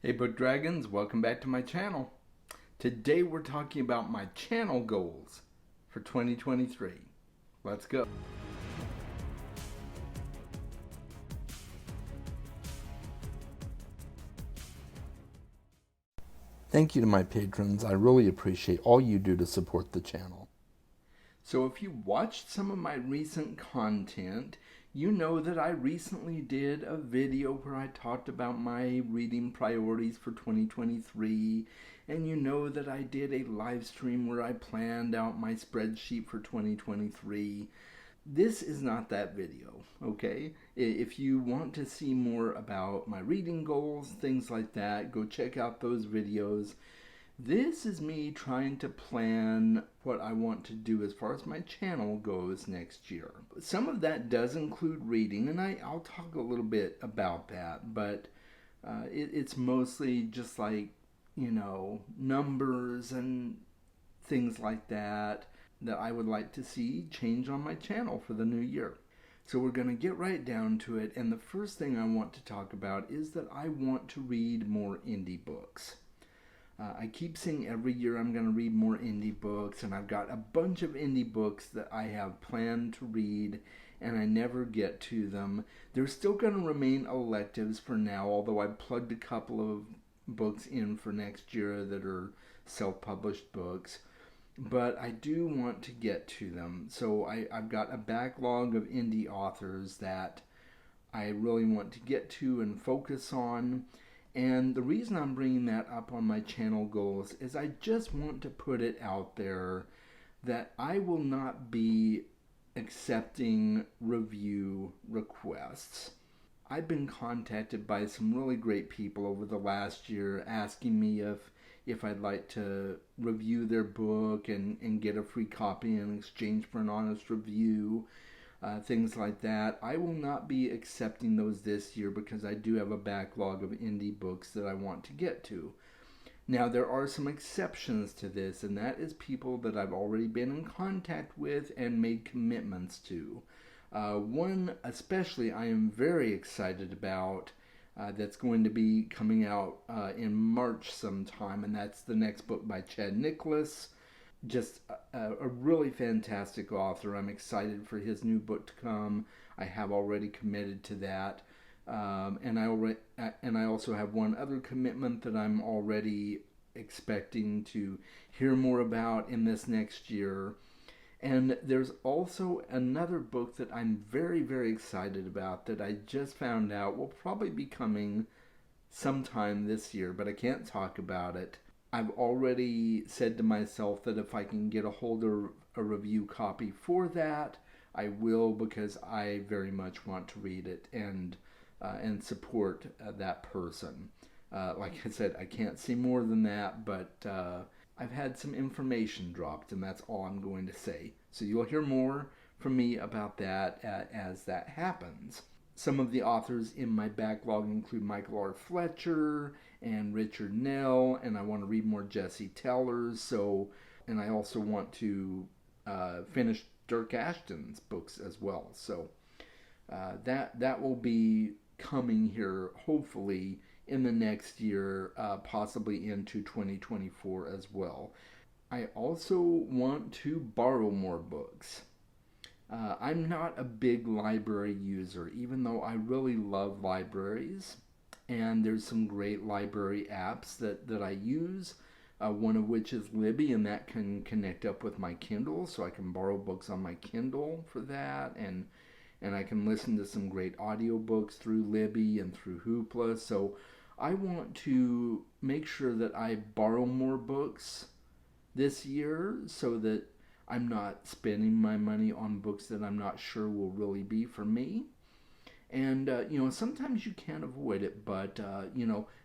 Hey Book Dragons, welcome back to my channel. Today we're talking about my channel goals for 2023. Let's go. Thank you to my patrons. I really appreciate all you do to support the channel. So if you watched some of my recent content, you know that I recently did a video where I talked about my reading priorities for 2023, and you know that I did a live stream where I planned out my spreadsheet for 2023. This is not that video, okay? If you want to see more about my reading goals, things like that, go check out those videos. This is me trying to plan what I want to do as far as my channel goes next year. Some of that does include reading, and I'll talk a little bit about that, but it's mostly just like, you know, numbers and things like that I would like to see change on my channel for the new year. So we're going to get right down to it, and the first thing I want to talk about is that I want to read more indie books. I keep saying every year I'm going to read more indie books, and I've got a bunch of indie books that I have planned to read, and I never get to them. They're still going to remain electives for now, although I've plugged a couple of books in for next year that are self-published books. But I do want to get to them. So I've got a backlog of indie authors that I really want to get to and focus on. And the reason I'm bringing that up on my channel goals is I just want to put it out there that I will not be accepting review requests. I've been contacted by some really great people over the last year asking me if I'd like to review their book and get a free copy in exchange for an honest review. Things like that. I will not be accepting those this year because I do have a backlog of indie books that I want to get to. Now, there are some exceptions to this, and that is people that I've already been in contact with and made commitments to. One especially I am very excited about that's going to be coming out in March sometime, and that's the next book by Chad Nicholas. Just a really fantastic author. I'm excited for his new book to come. I have already committed to that, and I also have one other commitment that I'm already expecting to hear more about in this next year. And there's also another book that I'm very, very excited about that I just found out will probably be coming sometime this year, but I can't talk about it. I've already said to myself that if I can get a hold of a review copy for that, I will, because I very much want to read it and support that person. Like I said, I can't say more than that, but I've had some information dropped, and that's all I'm going to say. So you'll hear more from me about that as that happens. Some of the authors in my backlog include Michael R. Fletcher and Richard Nell, and I want to read more Jesse Tellers. And I also want to finish Dirk Ashton's books as well. So that will be coming here, hopefully, in the next year, possibly into 2024 as well. I also want to borrow more books. I'm not a big library user, even though I really love libraries. And there's some great library apps that I use, one of which is Libby, and that can connect up with my Kindle, so I can borrow books on my Kindle for that, and I can listen to some great audiobooks through Libby and through Hoopla. So I want to make sure that I borrow more books this year so that I'm not spending my money on books that I'm not sure will really be for me. And, sometimes you can't avoid it, but,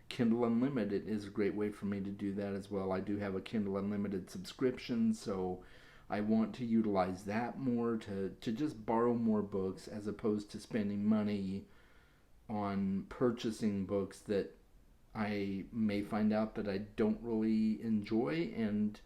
Kindle Unlimited is a great way for me to do that as well. I do have a Kindle Unlimited subscription, so I want to utilize that more to just borrow more books as opposed to spending money on purchasing books that I may find out that I don't really enjoy and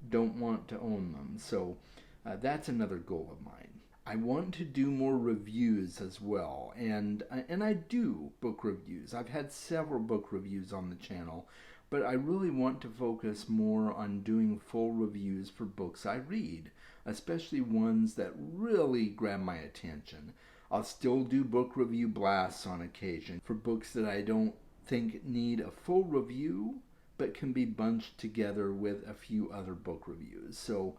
don't want to own them. So that's another goal of mine. I want to do more reviews as well, and I do book reviews. I've had several book reviews on the channel, but I really want to focus more on doing full reviews for books I read, especially ones that really grab my attention. I'll still do book review blasts on occasion for books that I don't think need a full review, but can be bunched together with a few other book reviews. So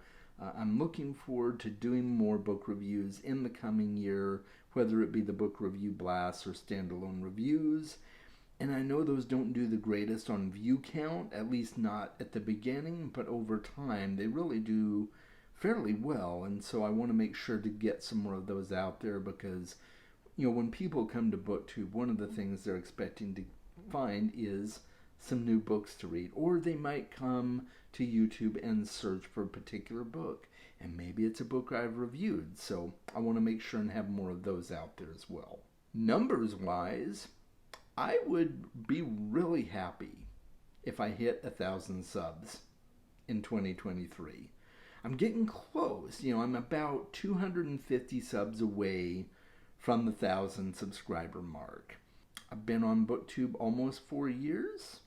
I'm looking forward to doing more book reviews in the coming year, whether it be the book review blasts or standalone reviews. And I know those don't do the greatest on view count, at least not at the beginning, but over time they really do fairly well. And so I want to make sure to get some more of those out there because, when people come to BookTube, one of the things they're expecting to find is some new books to read, or they might come to YouTube and search for a particular book, and maybe it's a book I've reviewed, so I want to make sure and have more of those out there as well. Numbers wise, I would be really happy if I hit 1,000 subs in 2023. I'm getting close. I'm about 250 subs away from the 1,000 subscriber mark. I've been on BookTube almost 4 years,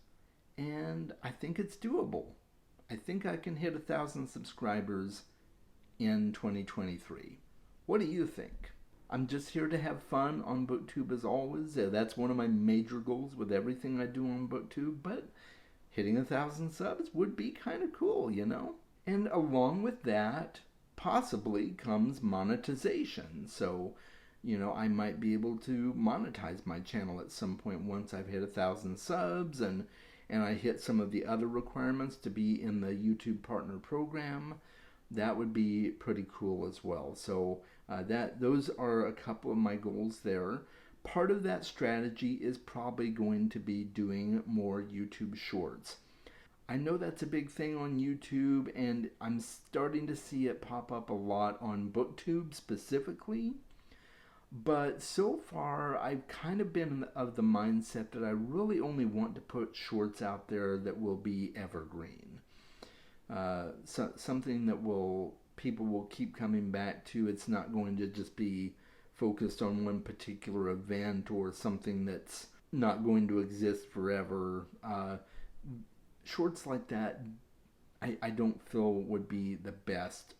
and I think it's doable. I think I can hit 1,000 subscribers in 2023. What do you think? I'm just here to have fun on BookTube as always. That's one of my major goals with everything I do on BookTube, but hitting 1,000 subs would be kind of cool, And along with that, possibly comes monetization. So, I might be able to monetize my channel at some point once I've hit 1,000 subs and I hit some of the other requirements to be in the YouTube Partner Program. That would be pretty cool as well. So those are a couple of my goals there. Part of that strategy is probably going to be doing more YouTube Shorts. I know that's a big thing on YouTube, and I'm starting to see it pop up a lot on BookTube specifically. But so far, I've kind of been of the mindset that I really only want to put shorts out there that will be evergreen. Something that people will keep coming back to. It's not going to just be focused on one particular event or something that's not going to exist forever. Shorts like that, I don't feel would be the best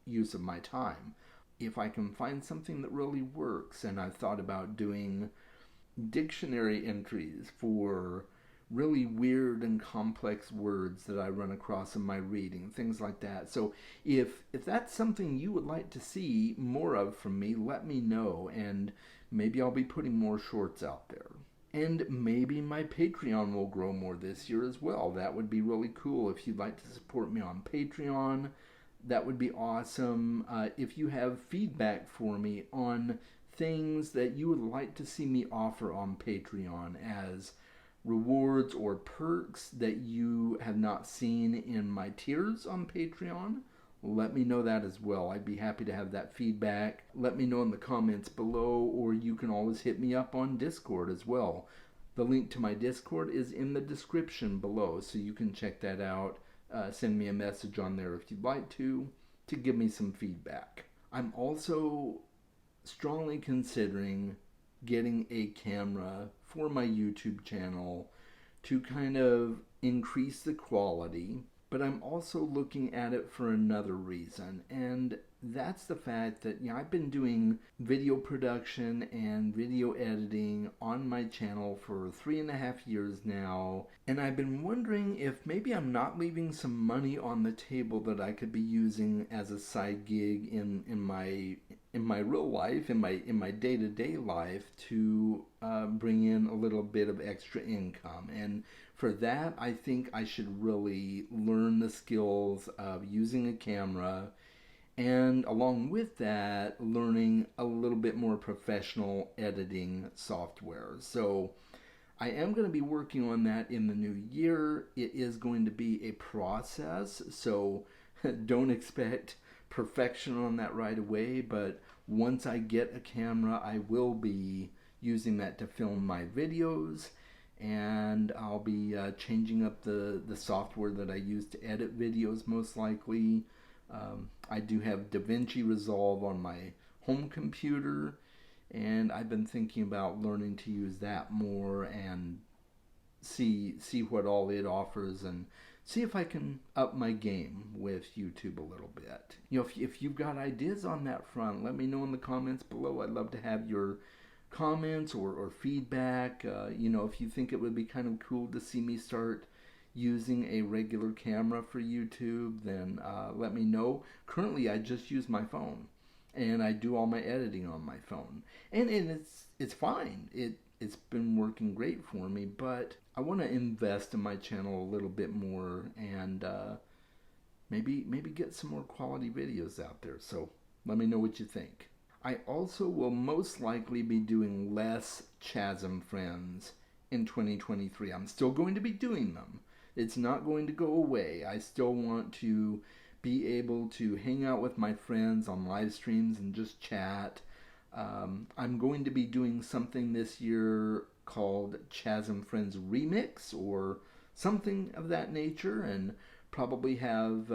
use of my time. If I can find something that really works, and I've thought about doing dictionary entries for really weird and complex words that I run across in my reading, things like that. So if that's something you would like to see more of from me, let me know, and maybe I'll be putting more shorts out there. And maybe my Patreon will grow more this year as well. That would be really cool. If you'd like to support me on Patreon, that would be awesome. If you have feedback for me on things that you would like to see me offer on Patreon as rewards or perks that you have not seen in my tiers on Patreon, let me know that as well. I'd be happy to have that feedback. Let me know in the comments below, or you can always hit me up on Discord as well. The link to my Discord is in the description below, so you can check that out. Send me a message on there if you'd like to give me some feedback. I'm also strongly considering getting a camera for my YouTube channel to kind of increase the quality, but I'm also looking at it for another reason, and that's the fact that I've been doing video production and video editing on my channel for 3.5 years now, and I've been wondering if maybe I'm not leaving some money on the table that I could be using as a side gig in my real life, in my day-to-day life, to bring in a little bit of extra income. And for that, I think I should really learn the skills of using a camera, and along with that, learning a little bit more professional editing software. So I am going to be working on that in the new year. It is going to be a process, so don't expect perfection on that right away, but once I get a camera, I will be using that to film my videos, and I'll be changing up the software that I use to edit videos most likely. I do have DaVinci Resolve on my home computer, and I've been thinking about learning to use that more and see what all it offers, and see if I can up my game with YouTube a little bit. If you've got ideas on that front, let me know in the comments below. I'd love to have your comments or feedback. If you think it would be kind of cool to see me start using a regular camera for YouTube, then let me know. Currently, I just use my phone, and I do all my editing on my phone, and it's fine. It's been working great for me, but I want to invest in my channel a little bit more, and maybe get some more quality videos out there. So let me know what you think. I also will most likely be doing less Chasm Friends in 2023. I'm still going to be doing them. It's not going to go away. I still want to be able to hang out with my friends on live streams and just chat. I'm going to be doing something this year called Chasm Friends Remix or something of that nature, and probably have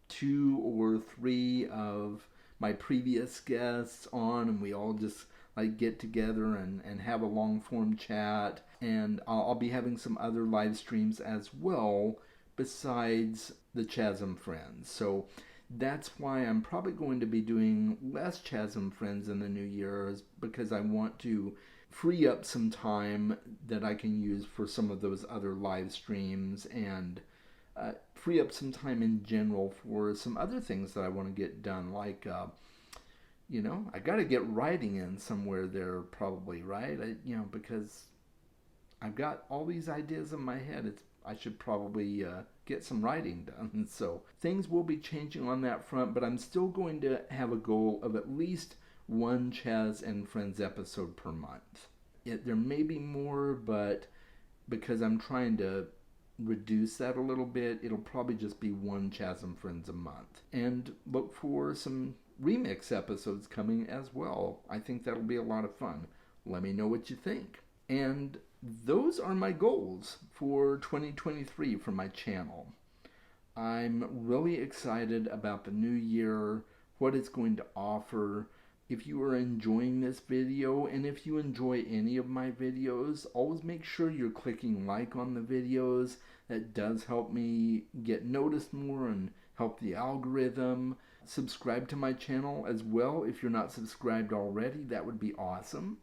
2 or 3 of my previous guests on, and we all just like get together and have a long form chat. And I'll be having some other live streams as well besides the Chasm Friends. So that's why I'm probably going to be doing less Chasm Friends in the new year, is because I want to free up some time that I can use for some of those other live streams, and free up some time in general for some other things that I want to get done, like I got to get writing in somewhere there probably, right? Because I've got all these ideas in my head. I should probably get some writing done. So things will be changing on that front, but I'm still going to have a goal of at least 1 Chaz and Friends episode per month. There may be more, but because I'm trying to reduce that a little bit, it'll probably just be 1 Chaz and Friends a month. And look for some remix episodes coming as well. I think that'll be a lot of fun. Let me know what you think. And those are my goals for 2023 for my channel. I'm really excited about the new year, what it's going to offer. If you are enjoying this video, and if you enjoy any of my videos, always make sure you're clicking like on the videos. That does help me get noticed more and help the algorithm. Subscribe to my channel as well if you're not subscribed already. That would be awesome.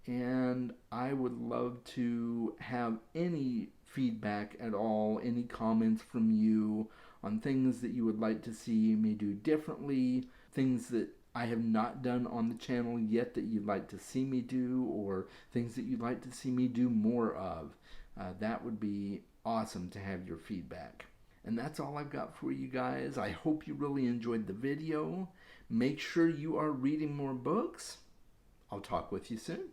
And I would love to have any feedback at all, any comments from you on things that you would like to see me do differently, things that I have not done on the channel yet that you'd like to see me do, or things that you'd like to see me do more of. That would be awesome to have your feedback. And that's all I've got for you guys. I hope you really enjoyed the video. Make sure you are reading more books. I'll talk with you soon.